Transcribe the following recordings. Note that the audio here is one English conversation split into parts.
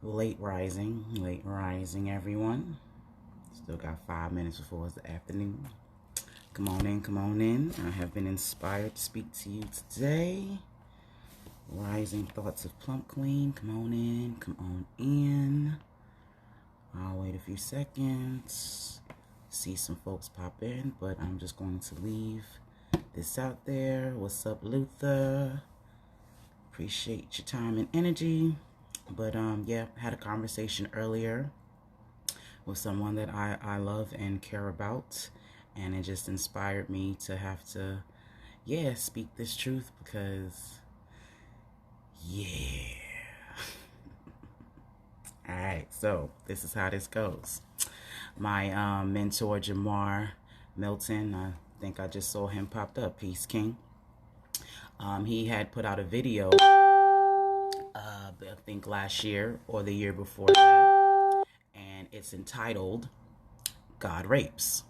Late rising, everyone. Still got 5 minutes before it's the afternoon. Come on in. I have been inspired to speak to you today. Rising thoughts of Plump Queen. Come on in. I'll wait a few seconds. See some folks pop in, but I'm just going to leave this out there. What's up, Luther? Appreciate your time and energy. But yeah, had a conversation earlier with someone that I love and care about, and it just inspired me to have to, speak this truth because, All right, so this is how this goes. My mentor, Jamar Milton, I think I just saw him popped up. Peace, King. He had put out a video, I think last year or the year before that, and it's entitled God Rapes.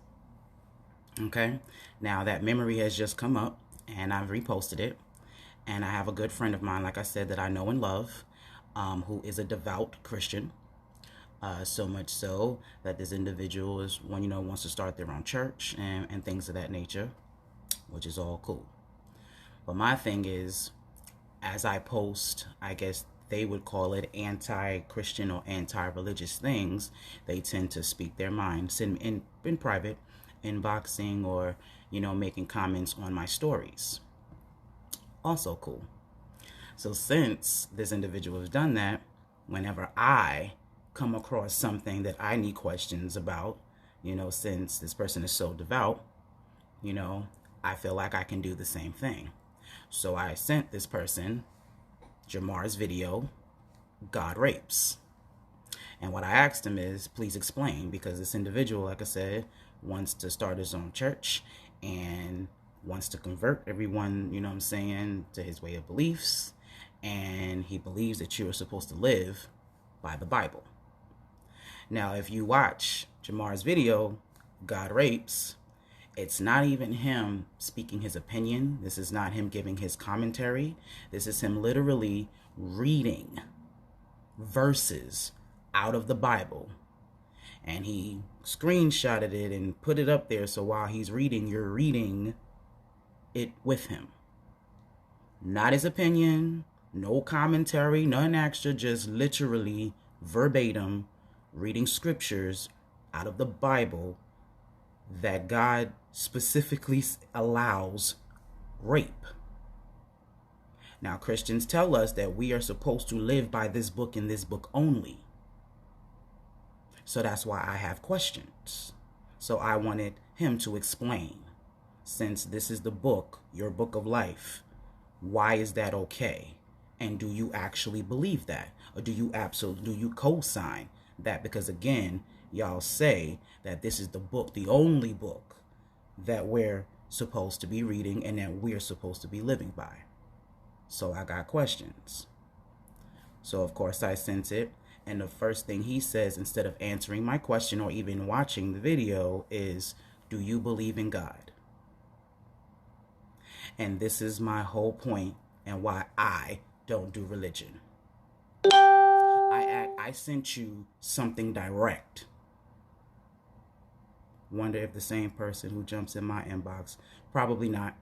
Okay, now that memory has just come up and I've reposted it, and I have a good friend of mine, like I said, that I know and love, who is a devout Christian, so much so that this individual is wants to start their own church and things of that nature, which is all cool. But my thing is, as I post, I guess they would call it anti-Christian or anti-religious things, they tend to speak their minds in private, inboxing, or making comments on my stories. Also cool. So since this individual has done that, whenever I come across something that I need questions about, since this person is so devout, I feel like I can do the same thing. So I sent this person Jamar's video, God Rapes. And what I asked him is, please explain, because this individual, like I said, wants to start his own church and wants to convert everyone, to his way of beliefs. And he believes that you are supposed to live by the Bible. Now, if you watch Jamar's video, God Rapes, it's not even him speaking his opinion. This is not him giving his commentary. This is him literally reading verses out of the Bible. And he screenshotted it and put it up there, so while he's reading, you're reading it with him. Not his opinion, no commentary, none extra, just literally verbatim reading scriptures out of the Bible that God specifically allows rape. Now, Christians tell us that we are supposed to live by this book and this book only. So that's why I have questions. So I wanted him to explain, since this is the book, your book of life, why is that okay? And do you actually believe that? Or do you co-sign that? Because again, y'all say that this is the book, the only book that we're supposed to be reading and that we're supposed to be living by. So I got questions. So of course I sent it, and the first thing he says, instead of answering my question or even watching the video, is, do you believe in God? And this is my whole point and why I don't do religion. I sent you something direct. Wonder if the same person who jumps in my inbox. Probably not.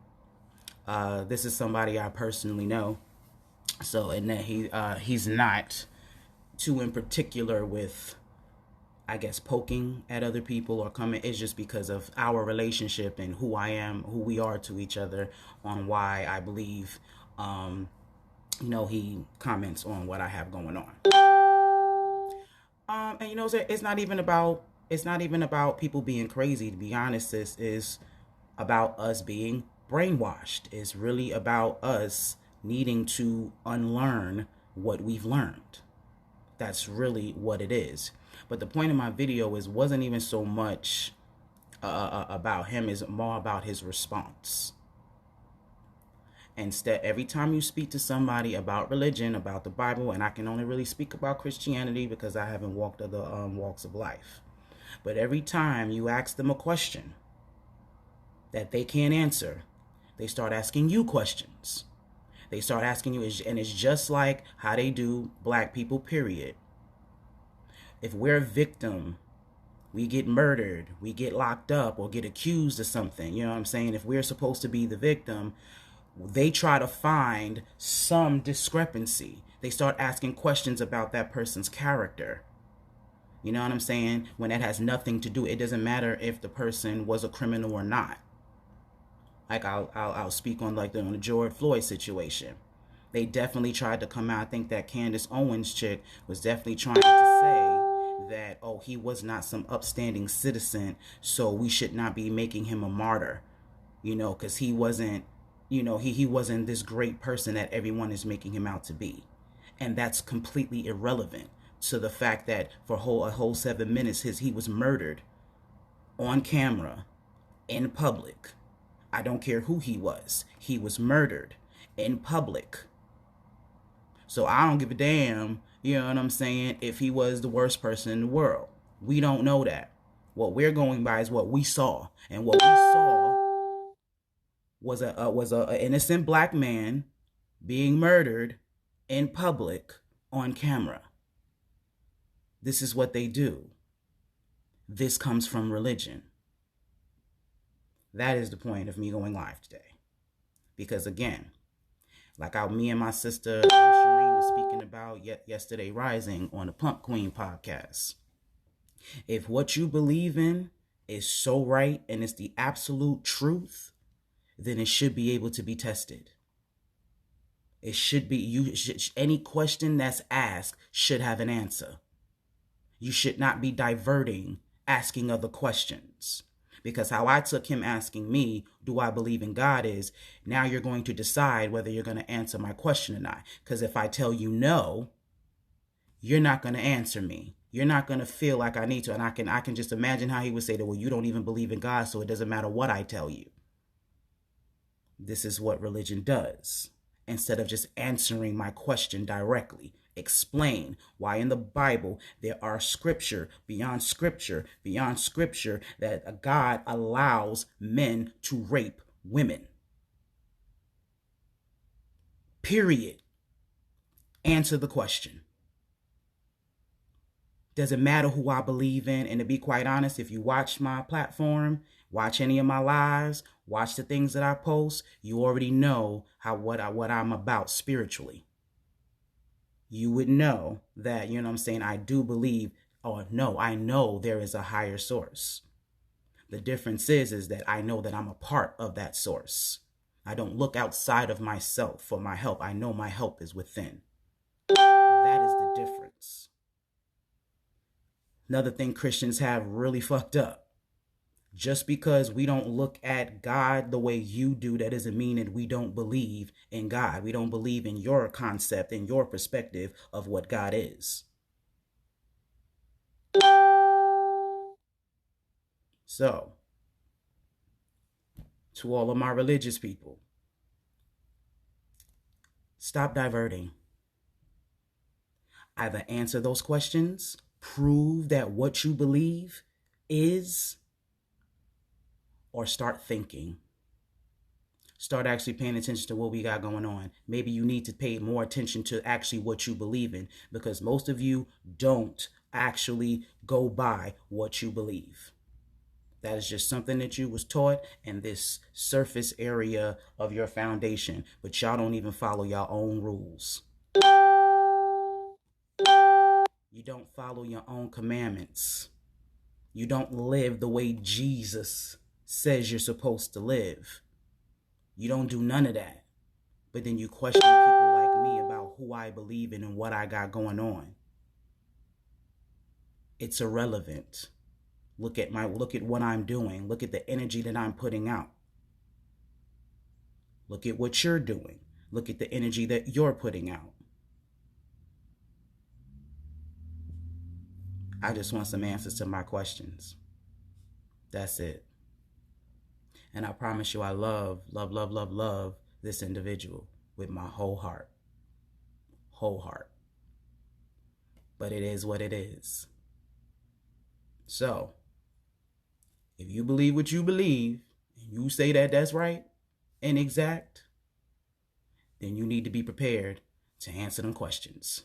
This is somebody I personally know. So, and that he's not too in particular with, I guess, poking at other people or coming. It's just because of our relationship and who I am, who we are to each other, on why I believe, he comments on what I have going on. And it's not even about people being crazy. To be honest, this is about us being brainwashed. It's really about us needing to unlearn what we've learned. That's really what it is. But the point of my video wasn't even so much about him, is more about his response. Instead, every time you speak to somebody about religion, about the Bible, and I can only really speak about Christianity because I haven't walked other walks of life. But every time you ask them a question that they can't answer, they start asking you questions. They start asking you, and it's just like how they do black people, period. If we're a victim, we get murdered, we get locked up, or get accused of something. You know what I'm saying? If we're supposed to be the victim, they try to find some discrepancy. They start asking questions about that person's character. You know what I'm saying? When that has nothing to do, it doesn't matter if the person was a criminal or not. Like I'll speak on like on the George Floyd situation. They definitely tried to come out. I think that Candace Owens chick was definitely trying to say that, oh, he was not some upstanding citizen, so we should not be making him a martyr, you know, because he wasn't, you know, he wasn't this great person that everyone is making him out to be. And that's completely irrelevant to the fact that for a whole 7 minutes he was murdered on camera in public. I don't care who he was. He was murdered in public. So I don't give a damn, you know what I'm saying, if he was the worst person in the world. We don't know that. What we're going by is what we saw. And what we saw was a innocent black man being murdered in public on camera. This is what they do. This comes from religion. That is the point of me going live today. Because again, like me and my sister Shireen was speaking about yesterday rising on the Plump Queen podcast. If what you believe in is so right and it's the absolute truth, then it should be able to be tested. It should be, any question that's asked should have an answer. You should not be diverting, asking other questions. Because how I took him asking me, do I believe in God, is now you're going to decide whether you're going to answer my question or not. Because if I tell you no, you're not going to answer me. You're not going to feel like I need to. And I can just imagine how he would say that, well, you don't even believe in God, so it doesn't matter what I tell you. This is what religion does. Instead of just answering my question directly, explain why in the Bible there are scripture beyond scripture that God allows men to rape women. Period. Answer the question. Doesn't matter who I believe in. And to be quite honest, if you watch my platform, watch any of my lives, watch the things that I post, you already know what I'm about spiritually. You would know that, you know what I'm saying, I do believe, or no, I know there is a higher source. The difference is that I know that I'm a part of that source. I don't look outside of myself for my help. I know my help is within. That is the difference. Another thing Christians have really fucked up. Just because we don't look at God the way you do, that doesn't mean that we don't believe in God. We don't believe in your concept and your perspective of what God is. So, to all of my religious people, stop diverting. Either answer those questions, prove that what you believe is, or start thinking. Start actually paying attention to what we got going on. Maybe you need to pay more attention to actually what you believe in, because most of you don't actually go by what you believe. That is just something that you was taught in this surface area of your foundation, but y'all don't even follow your own rules. You don't follow your own commandments. You don't live the way Jesus says you're supposed to live. You don't do none of that. But then you question people like me about who I believe in and what I got going on. It's irrelevant. Look at what I'm doing. Look at the energy that I'm putting out. Look at what you're doing. Look at the energy that you're putting out. I just want some answers to my questions. That's it. And I promise you I love this individual with my whole heart. Whole heart. But it is what it is. So, if you believe what you believe, and you say that that's right and exact, then you need to be prepared to answer them questions.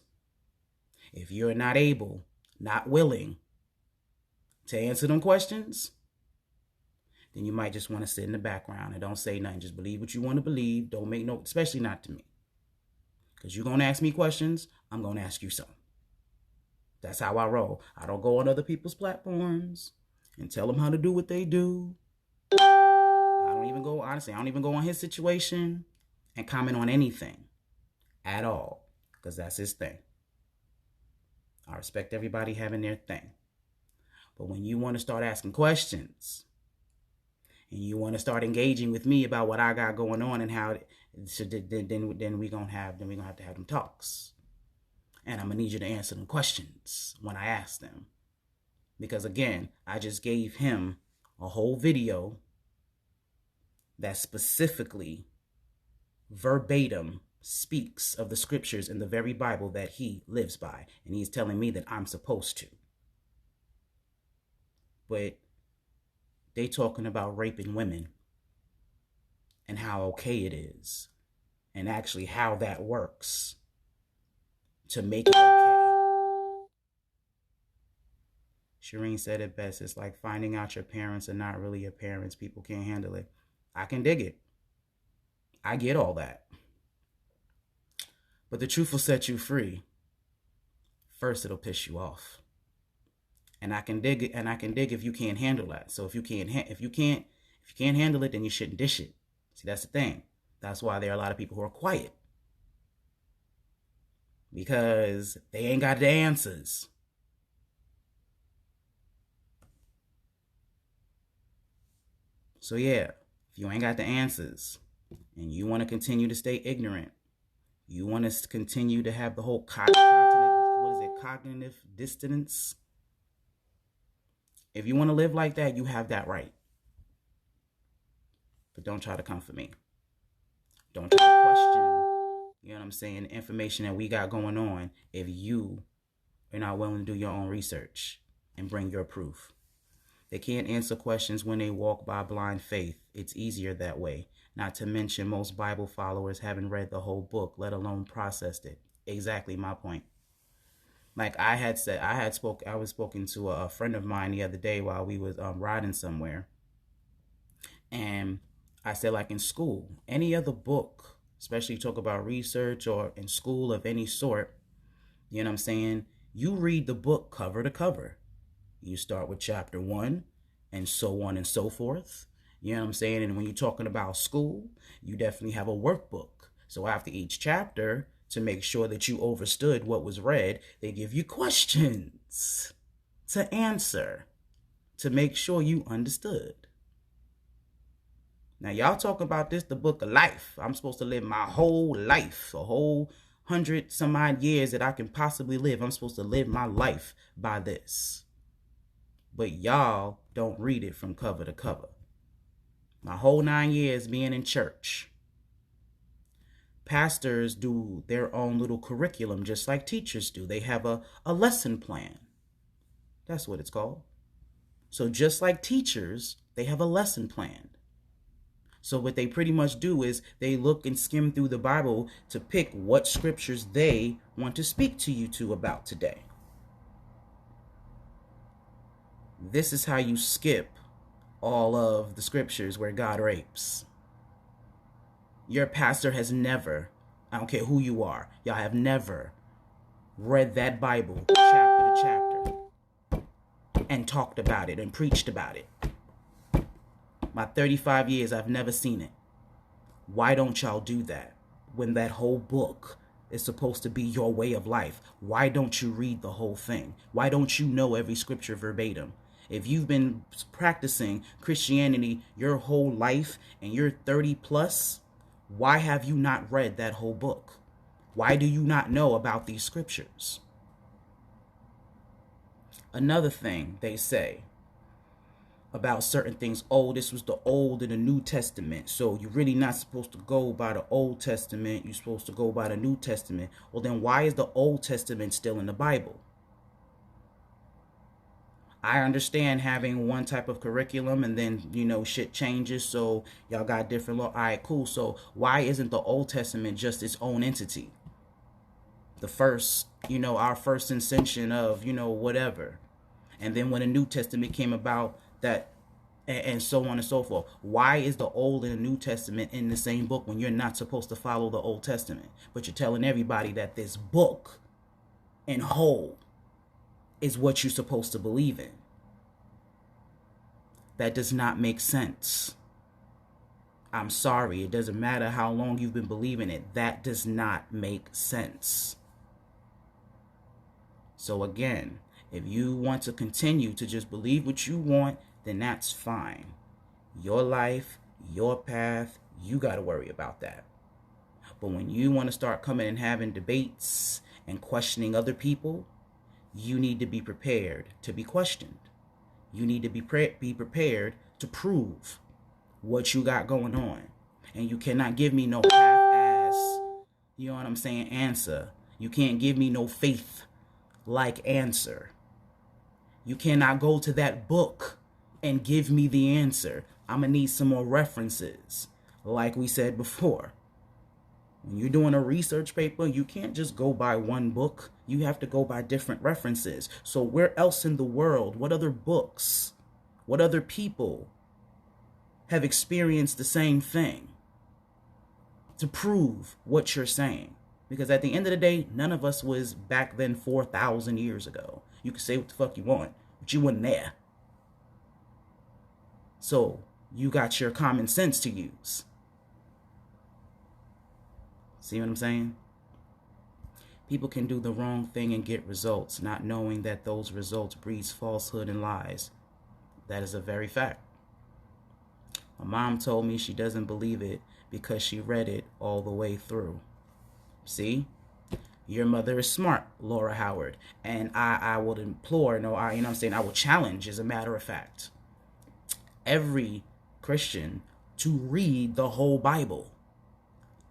If you're not able not willing to answer them questions, then you might just want to sit in the background and don't say nothing. Just believe what you want to believe. Don't make no, especially not to me. Because you're going to ask me questions, I'm going to ask you some. That's how I roll. I don't go on other people's platforms and tell them how to do what they do. I don't even go, honestly, I don't even go on his situation and comment on anything at all. Because that's his thing. I respect everybody having their thing. But when you want to start asking questions and you want to start engaging with me about what I got going on and how, then we're gonna have to have them talks. And I'm gonna need you to answer them questions when I ask them. Because again, I just gave him a whole video that specifically verbatim speaks of the scriptures in the very Bible that he lives by. And he's telling me that I'm supposed to. But they talking about raping women and how okay it is and actually how that works to make it okay. Shireen said it best. It's like finding out your parents are not really your parents. People can't handle it. I can dig it. I get all that. But the truth will set you free. First, it'll piss you off. And I can dig it, and I can dig if you can't handle that. So if you can't handle it, then you shouldn't dish it. See, that's the thing. That's why there are a lot of people who are quiet. Because they ain't got the answers. So yeah, if you ain't got the answers and you want to continue to stay ignorant, you want to continue to have the whole cognitive dissonance. If you want to live like that, you have that right. But don't try to come for me. Don't try to question, you know what I'm saying, the information that we got going on if you are not willing to do your own research and bring your proof. They can't answer questions when they walk by blind faith. It's easier that way. Not to mention most Bible followers haven't read the whole book, let alone processed it. Exactly my point. Like I was spoken to a friend of mine the other day while we was riding somewhere. And I said, like in school, any other book, especially talk about research or in school of any sort, you know what I'm saying? You read the book cover to cover. You start with chapter 1 and so on and so forth. You know what I'm saying? And when you're talking about school, you definitely have a workbook. So after each chapter, to make sure that you understood what was read, they give you questions to answer to make sure you understood. Now, y'all talk about this, the book of life. I'm supposed to live my whole life, a whole 100 some odd years that I can possibly live. I'm supposed to live my life by this. But y'all don't read it from cover to cover. My whole 9 years being in church, pastors do their own little curriculum just like teachers do. They have a lesson plan. That's what it's called. So just like teachers, they have a lesson plan. So what they pretty much do is they look and skim through the Bible to pick what scriptures they want to speak to you to about today. This is how you skip all of the scriptures where God rapes. Your pastor has never, I don't care who you are, y'all have never read that Bible chapter to chapter and talked about it and preached about it. My 35 years, I've never seen it. Why don't y'all do that when that whole book is supposed to be your way of life? Why don't you read the whole thing? Why don't you know every scripture verbatim? If you've been practicing Christianity your whole life and you're 30 plus, why have you not read that whole book? Why do you not know about these scriptures? Another thing they say about certain things, oh, this was the Old and the New Testament, so you're really not supposed to go by the Old Testament, you're supposed to go by the New Testament. Well, then why is the Old Testament still in the Bible? I understand having one type of curriculum and then, you know, shit changes, so y'all got different law. All right, cool. So why isn't the Old Testament just its own entity? The first, our first ascension of, whatever. And then when the New Testament came about, that, and so on and so forth. Why is the Old and the New Testament in the same book when you're not supposed to follow the Old Testament? But you're telling everybody that this book in whole is what you're supposed to believe in. That does not make sense. I'm sorry. It doesn't matter how long you've been believing it. That does not make sense. So again, if you want to continue to just believe what you want, then that's fine. Your life, your path, you got to worry about that. But when you want to start coming and having debates and questioning other people, you need to be prepared to be questioned. You need to be prepared to prove what you got going on. And you cannot give me no half-ass, answer. You can't give me no faith-like answer. You cannot go to that book and give me the answer. I'm going to need some more references. Like we said before, when you're doing a research paper, you can't just go by one book. You have to go by different references. So where else in the world, what other books, what other people have experienced the same thing to prove what you're saying? Because at the end of the day, none of us was back then 4,000 years ago. You can say what the fuck you want, but you weren't there. So you got your common sense to use. See what I'm saying? People can do the wrong thing and get results, not knowing that those results breeds falsehood and lies. That is a very fact. My mom told me she doesn't believe it because she read it all the way through. See? Your mother is smart, Laura Howard. And I would implore, I would challenge, as a matter of fact, every Christian to read the whole Bible.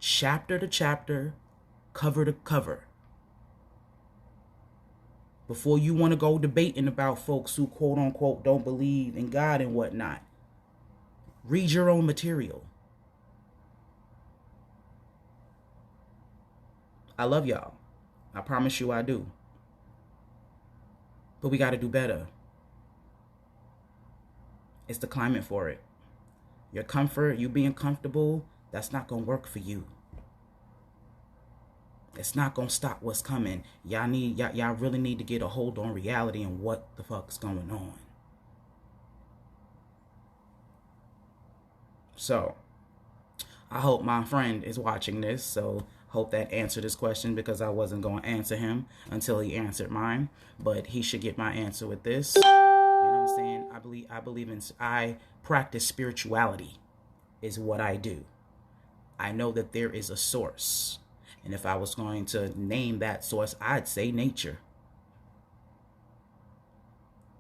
Chapter to chapter, cover to cover. Before you want to go debating about folks who quote unquote don't believe in God and whatnot, read your own material. I love y'all. I promise you I do. But we got to do better. It's the climate for it. Your comfort, you being comfortable, that's not going to work for you. It's not going to stop what's coming. Y'all really need to get a hold on reality and what the fuck's going on. So, I hope my friend is watching this. So, hope that answered his question, because I wasn't going to answer him until he answered mine. But he should get my answer with this. You know what I'm saying? I practice spirituality is what I do. I know that there is a source. And if I was going to name that source, I'd say nature.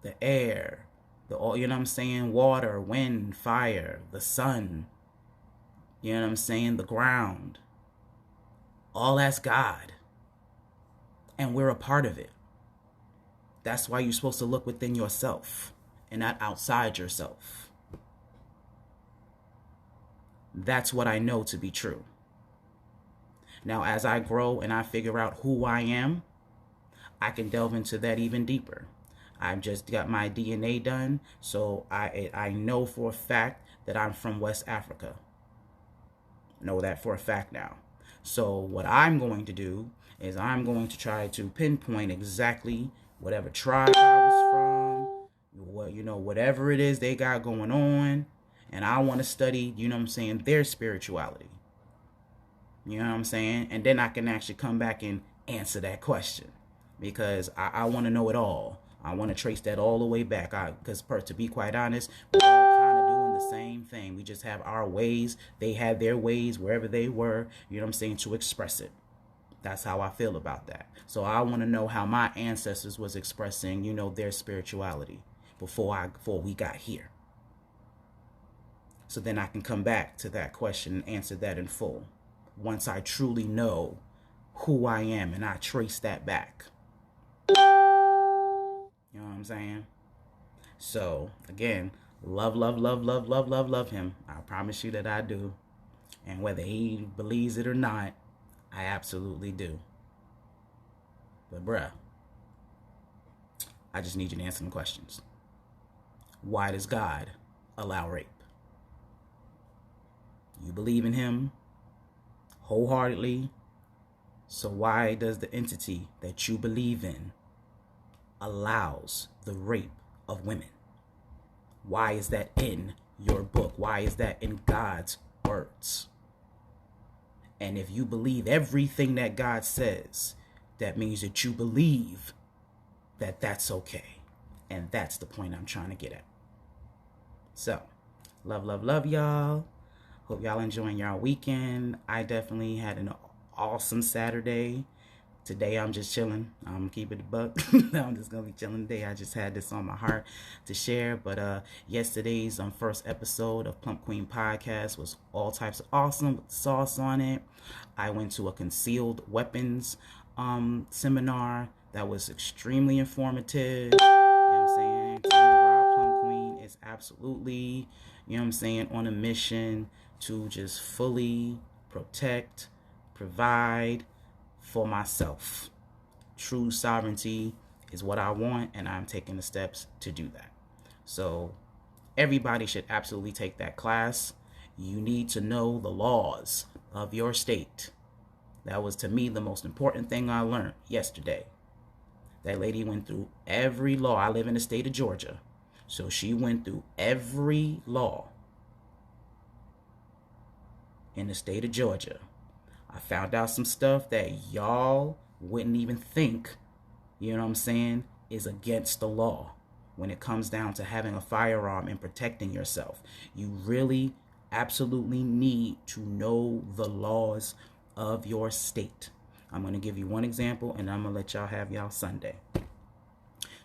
The air, water, wind, fire, the sun, the ground. All that's God. And we're a part of it. That's why you're supposed to look within yourself and not outside yourself. That's what I know to be true. Now, as I grow and I figure out who I am, I can delve into that even deeper. I've just got my DNA done, so I know for a fact that I'm from West Africa. Know that for a fact now. So what I'm going to do is I'm going to try to pinpoint exactly whatever tribe I was from, whatever it is they got going on. And I want to study, their spirituality. You know what I'm saying? And then I can actually come back and answer that question. Because I want to know it all. I want to trace that all the way back. Because to be quite honest, we're all kind of doing the same thing. We just have our ways. They had their ways wherever they were, to express it. That's how I feel about that. So I want to know how my ancestors was expressing, their spirituality before we got here. So then I can come back to that question and answer that in full. Once I truly know who I am and I trace that back. You know what I'm saying? So, again, love him. I promise you that I do. And whether he believes it or not, I absolutely do. But bruh, I just need you to answer some questions. Why does God allow rape? You believe in him wholeheartedly, so why does the entity that you believe in allows the rape of women? Why is that in your book? Why is that in God's words? And if you believe everything that God says, that means that you believe that that's okay. And that's the point I'm trying to get at. So, love, y'all. Hope y'all enjoying y'all weekend. I definitely had an awesome Saturday. Today I'm just chilling. I'm keeping it a buck. I'm just gonna be chilling today. I just had this on my heart to share. But yesterday's first episode of Plump Queen Podcast was all types of awesome with sauce on it. I went to a concealed weapons seminar that was extremely informative. You know what I'm saying? Plum Queen is absolutely, you know what I'm saying, on a mission to just fully protect, provide for myself. True sovereignty is what I want, and I'm taking the steps to do that. So everybody should absolutely take that class. You need to know the laws of your state. That was, to me, the most important thing I learned yesterday. That lady went through every law. I live in the state of Georgia, so she went through every law in the state of Georgia. I found out some stuff that y'all wouldn't even think, you know what I'm saying, is against the law when it comes down to having a firearm and protecting yourself. You really absolutely need to know the laws of your state. I'm going to give you one example, and I'm going to let y'all have y'all Sunday.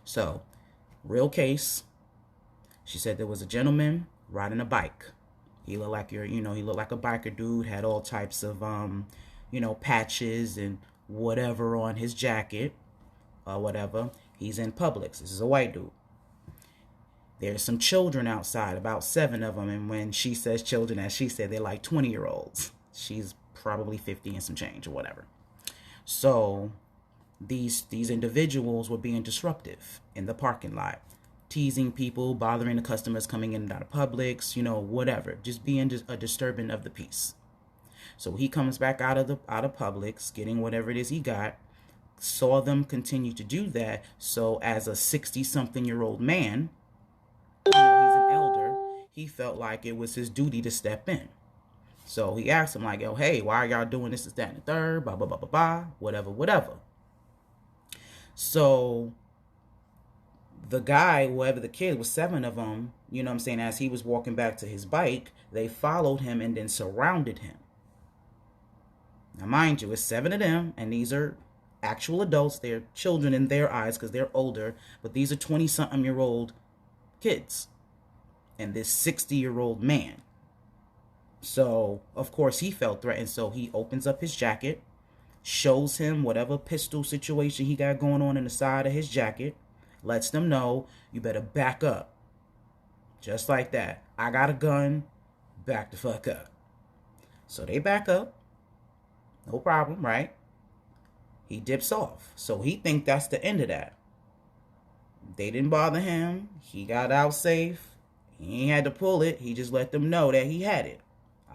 So, real case, she said there was a gentleman riding a bike. He looked like he looked like a biker dude, had all types of, patches and whatever on his jacket or whatever. He's in Publix. This is a white dude. There's some children outside, about 7 of them. And when she says children, as she said, they're like 20-year-olds. She's probably 50 and some change or whatever. So these individuals were being disruptive in the parking lot, teasing people, bothering the customers coming in and out of Publix, whatever, just being a disturbing of the peace. So he comes back out of Publix, getting whatever it is he got, saw them continue to do that. So as a 60-something-year-old man, he's an elder, he felt like it was his duty to step in. So he asked him, like, "Oh, hey, why are y'all doing this, that, and the third, blah, blah, blah, blah, blah, whatever. So the guy, whoever the kid, was 7 of them, you know what I'm saying, as he was walking back to his bike, they followed him and then surrounded him. Now, mind you, it's 7 of them, and these are actual adults. They're children in their eyes because they're older, but these are 20-something-year-old kids and this 60-year-old man. So, of course, he felt threatened, so he opens up his jacket, shows him whatever pistol situation he got going on in the side of his jacket, lets them know, you better back up. Just like that. I got a gun, back the fuck up. So they back up. No problem, right? He dips off. So he think that's the end of that. They didn't bother him. He got out safe. He ain't had to pull it. He just let them know that he had it.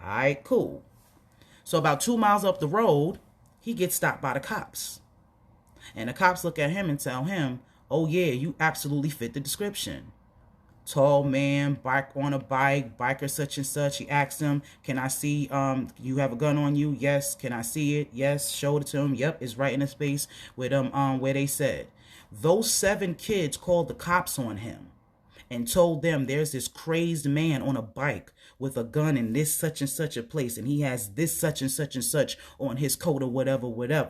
All right, cool. So about 2 miles up the road, he gets stopped by the cops. And the cops look at him and tell him, "Oh yeah, you absolutely fit the description. Tall man, bike on a bike, biker such and such." He asked him, "Can I see, you have a gun on you?" "Yes." "Can I see it?" "Yes." Showed it to him. Yep, it's right in the space with where they said. Those 7 kids called the cops on him and told them there's this crazed man on a bike with a gun in this such and such a place, and he has this such and such on his coat or whatever.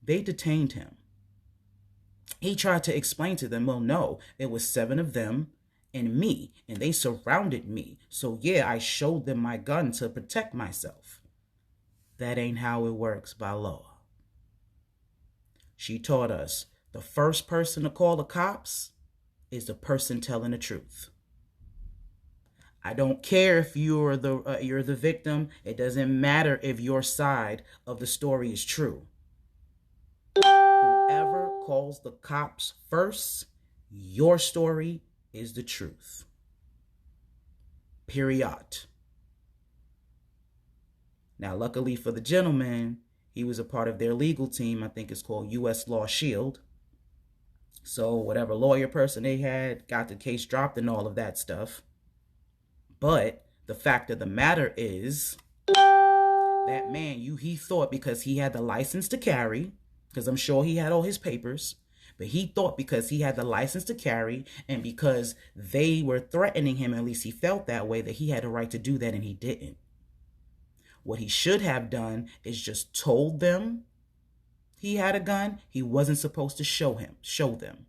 They detained him. He tried to explain to them, well, no, there was 7 of them and me, and they surrounded me. So yeah, I showed them my gun to protect myself. That ain't how it works by law. She taught us the first person to call the cops is the person telling the truth. I don't care if you're the victim. It doesn't matter if your side of the story is true. calls the cops first, your story is the truth. Period. Now, luckily for the gentleman, he was a part of their legal team. I think it's called U.S. Law Shield. So whatever lawyer person they had got the case dropped and all of that stuff. But the fact of the matter is that man, he thought because he had the license to carry, because I'm sure he had all his papers, but he thought because he had the license to carry and because they were threatening him, at least he felt that way, that he had a right to do that, and he didn't. What he should have done is just told them he had a gun. He wasn't supposed to show them.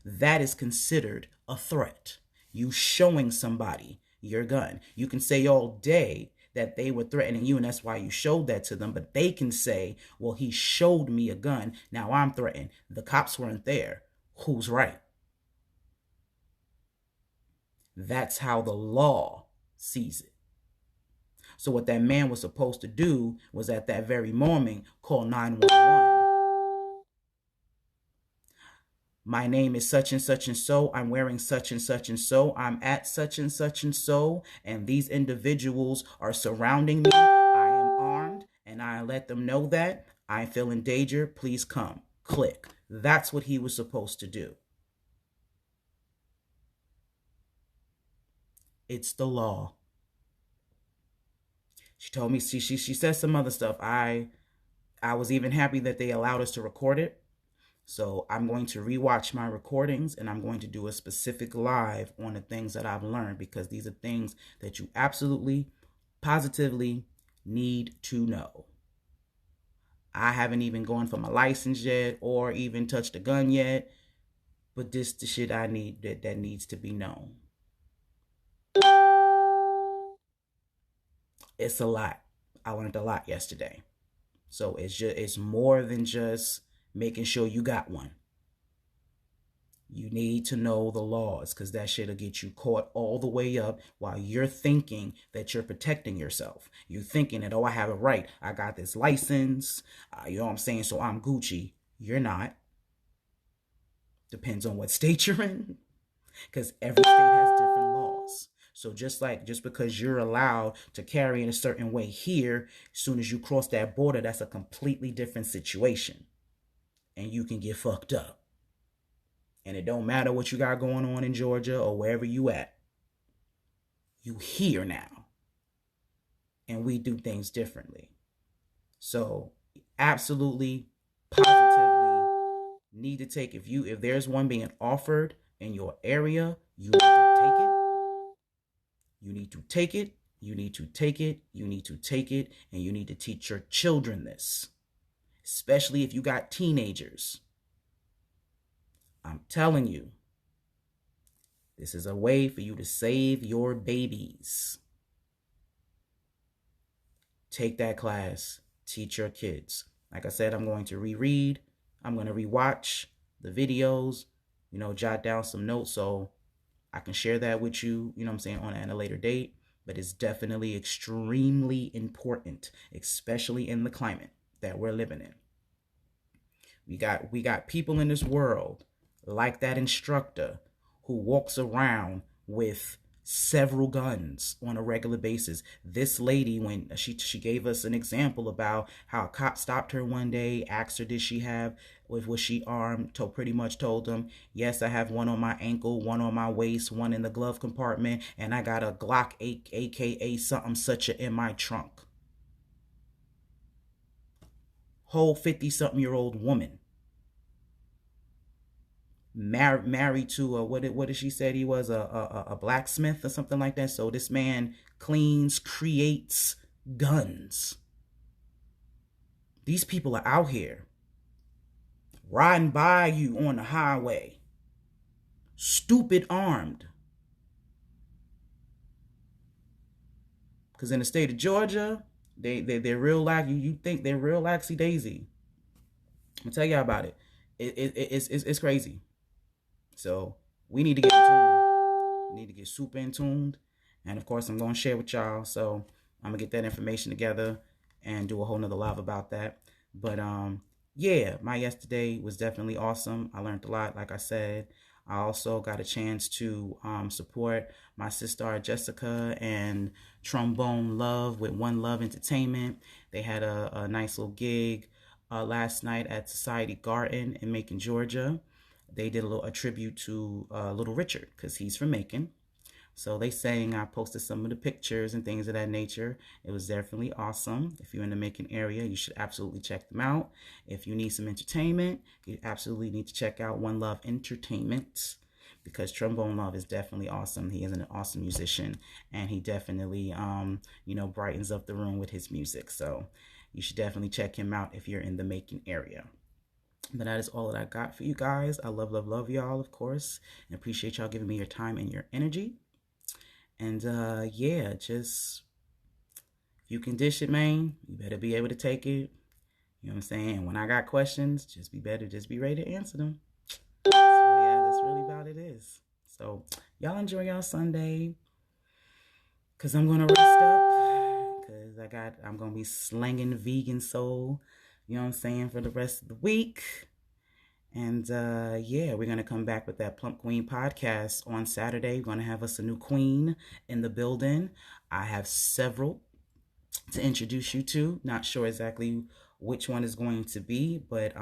That is considered a threat. You showing somebody your gun. You can say all day that they were threatening you and that's why you showed that to them, but they can say, well, he showed me a gun, now I'm threatened. The cops weren't there. Who's right? That's how the law sees it. So what that man was supposed to do was at that very moment call 911. My name is such and such and so. I'm wearing such and such and so. I'm at such and such and so. And these individuals are surrounding me. I am armed and I let them know that. I feel in danger. Please come. Click. That's what he was supposed to do. It's the law. She told me, she said some other stuff. I was even happy that they allowed us to record it. So I'm going to rewatch my recordings and I'm going to do a specific live on the things that I've learned, because these are things that you absolutely, positively need to know. I haven't even gone for my license yet or even touched a gun yet, but this the shit I need that needs to be known. It's a lot. I learned a lot yesterday. So it's more than just making sure you got one. You need to know the laws, because that shit'll get you caught all the way up while you're thinking that you're protecting yourself. You're thinking that, oh, I have a right. I got this license. You know what I'm saying? So I'm Gucci. You're not. Depends on what state you're in, because every state has different laws. So just because you're allowed to carry in a certain way here, as soon as you cross that border, that's a completely different situation. And you can get fucked up. And it don't matter what you got going on in Georgia or wherever you at. You here now. And we do things differently. So absolutely, positively need to take, if there's one being offered in your area, you need to take it. You need to take it. You need to take it. You need to take it. And you need to teach your children this. Especially if you got teenagers. I'm telling you, this is a way for you to save your babies. Take that class. Teach your kids. Like I said, I'm going to reread. I'm going to rewatch the videos, jot down some notes so I can share that with you, you know what I'm saying, at a later date. But it's definitely extremely important, especially in the climate that we're living in. We got people in this world like that instructor who walks around with several guns on a regular basis. This lady, when she gave us an example about how a cop stopped her one day, asked her did she have, was she armed, pretty much told him, yes, I have one on my ankle, one on my waist, one in the glove compartment, and I got a Glock aka something such in my trunk. Whole 50-something-year-old woman. Married to what did she say he was, a blacksmith or something like that. So this man creates guns. These people are out here riding by you on the highway, stupid armed. Because in the state of Georgia, they're real you think they're real laxy daisy. I'm gonna tell y'all about it. It's crazy. So we need to get in tune. We need to get super in tuned. And of course, I'm going to share with y'all. So I'm going to get that information together and do a whole nother live about that. But yeah, my yesterday was definitely awesome. I learned a lot, like I said. I also got a chance to support my sister Jessica and Trombone Love with One Love Entertainment. They had a nice little gig last night at Society Garden in Macon, Georgia. They did a tribute to Little Richard because he's from Macon. So they sang, I posted some of the pictures and things of that nature. It was definitely awesome. If you're in the Macon area, you should absolutely check them out. If you need some entertainment, you absolutely need to check out One Love Entertainment because Trombone Love is definitely awesome. He is an awesome musician and he definitely, brightens up the room with his music. So you should definitely check him out if you're in the Macon area. But that is all that I got for you guys. I love, love, love y'all, of course, and appreciate y'all giving me your time and your energy. And yeah, just if you can dish it, man, you better be able to take it. You know what I'm saying? When I got questions, just be ready to answer them. So yeah, that's really about it is. So y'all enjoy y'all Sunday. Cause I'm gonna rest up. Cause I'm gonna be slanging vegan soul. You know what I'm saying, for the rest of the week. And yeah, we're going to come back with that Plump Queen podcast on Saturday. We're going to have us a new queen in the building. I have several to introduce you to. Not sure exactly which one is going to be, but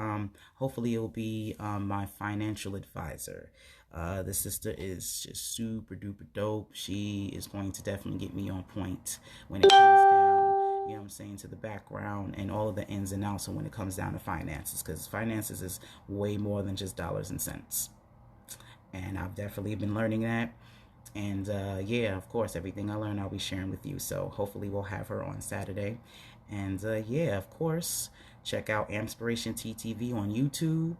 hopefully it'll be my financial advisor. The sister is just super duper dope. She is going to definitely get me on point when it comes down, you know what I'm saying, to the background and all of the ins and outs when it comes down to finances, because finances is way more than just dollars and cents. And I've definitely been learning that. And yeah, of course, everything I learn, I'll be sharing with you. So hopefully we'll have her on Saturday. And yeah, of course, check out AMPspirationTTV on YouTube.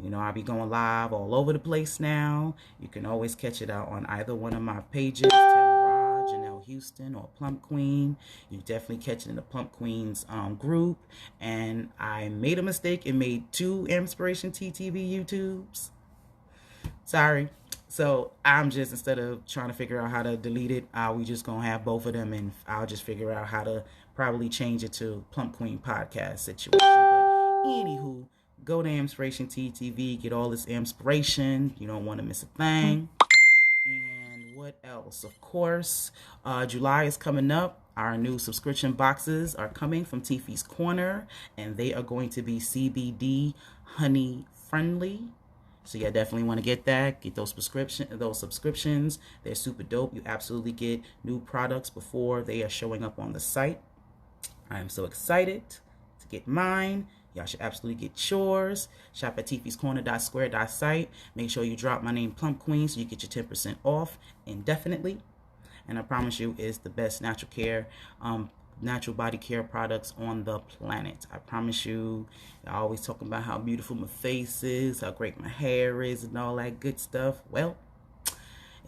You know, I'll be going live all over the place now. You can always catch it out on either one of my pages, Janelle Houston or Plump Queen. You definitely catch it in the Plump Queens group. And I made a mistake and made 2 AMPspirationTTV YouTubes. Sorry. So I'm just, instead of trying to figure out how to delete it, we just gonna have both of them, and I'll just figure out how to probably change it to Plump Queen podcast situation. But anywho, go to AMPspirationTTV, get all this inspiration. You don't want to miss a thing. And what else? Of course, July is coming up. Our new subscription boxes are coming from Tiffy's Corner, and they are going to be CBD honey friendly. So yeah, definitely want to get that. Get those subscriptions. They're super dope. You absolutely get new products before they are showing up on the site. I am so excited to get mine. Y'all should absolutely get yours. Shop at tiffiescorner.square.site. Make sure you drop my name Plump Queen so you get your 10% off indefinitely. And I promise you, it's the best natural body care products on the planet. I promise you. I always talking about how beautiful my face is, how great my hair is, and all that good stuff. Well,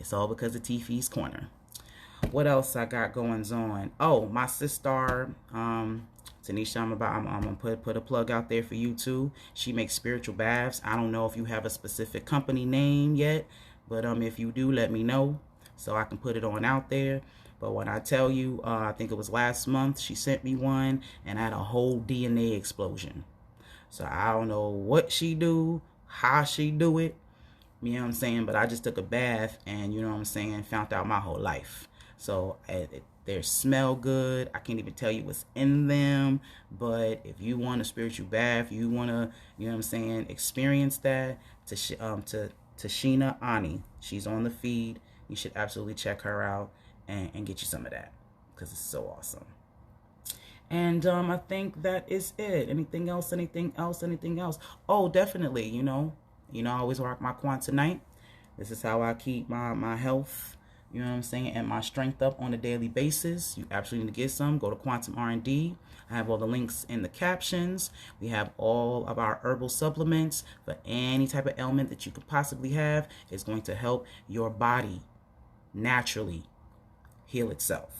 it's all because of Tiffy's Corner. What else I got going on? Oh, my sister, Tanisha, I'm gonna put a plug out there for you too. She makes spiritual baths. I don't know if you have a specific company name yet, but if you do, let me know so I can put it on out there. But when I tell you, I think it was last month, she sent me one, and I had a whole DNA explosion. So I don't know what she do, how she do it, you know what I'm saying? But I just took a bath and, you know what I'm saying, found out my whole life. So they smell good. I can't even tell you what's in them. But if you want a spiritual bath, you want to, you know what I'm saying, experience that, to Sheena Ani. She's on the feed. You should absolutely check her out and get you some of that because it's so awesome. And I think that is it. Anything else? Oh, definitely, you know, I always rock my Quantanite. This is how I keep my health, you know what I'm saying, and my strength up on a daily basis. You absolutely need to get some. Go to Quantum R&D. I have all the links in the captions. We have all of our herbal supplements for any type of ailment that you could possibly have. It's going to help your body naturally heal itself.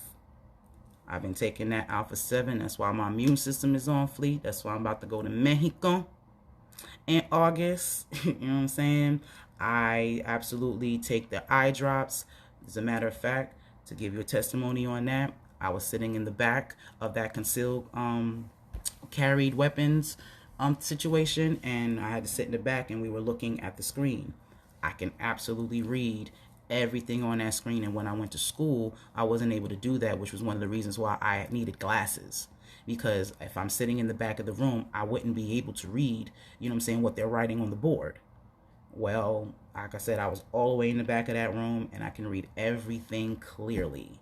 I've been taking that Alpha 7. That's why my immune system is on fleek. That's why I'm about to go to Mexico in August. You know what I'm saying? I absolutely take the eye drops. As a matter of fact, to give you a testimony on that, I was sitting in the back of that concealed carried weapons situation, and I had to sit in the back and we were looking at the screen. I can absolutely read everything on that screen, and when I went to school, I wasn't able to do that, which was one of the reasons why I needed glasses. Because if I'm sitting in the back of the room, I wouldn't be able to read, you know what I'm saying, what they're writing on the board. Well, like I said, I was all the way in the back of that room and I can read everything clearly.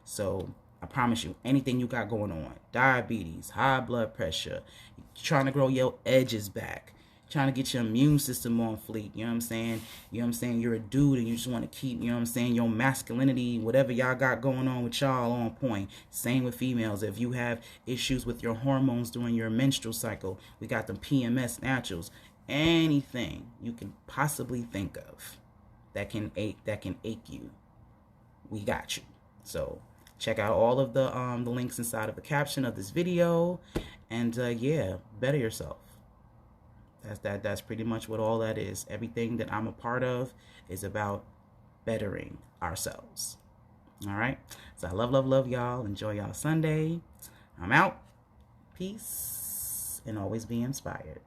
So I promise you, anything you got going on, diabetes, high blood pressure, trying to grow your edges back, trying to get your immune system on fleek, you know what I'm saying? You know what I'm saying? You're a dude and you just want to keep, you know what I'm saying, your masculinity, whatever y'all got going on with y'all on point. Same with females. If you have issues with your hormones during your menstrual cycle, we got them PMS naturals. Anything you can possibly think of that can ache you, we got you. So check out all of the links inside of the caption of this video, and yeah, better yourself. That's pretty much what all that is. Everything that I'm a part of is about bettering ourselves. All right, so I love y'all. Enjoy y'all Sunday. I'm out. Peace, and always be inspired.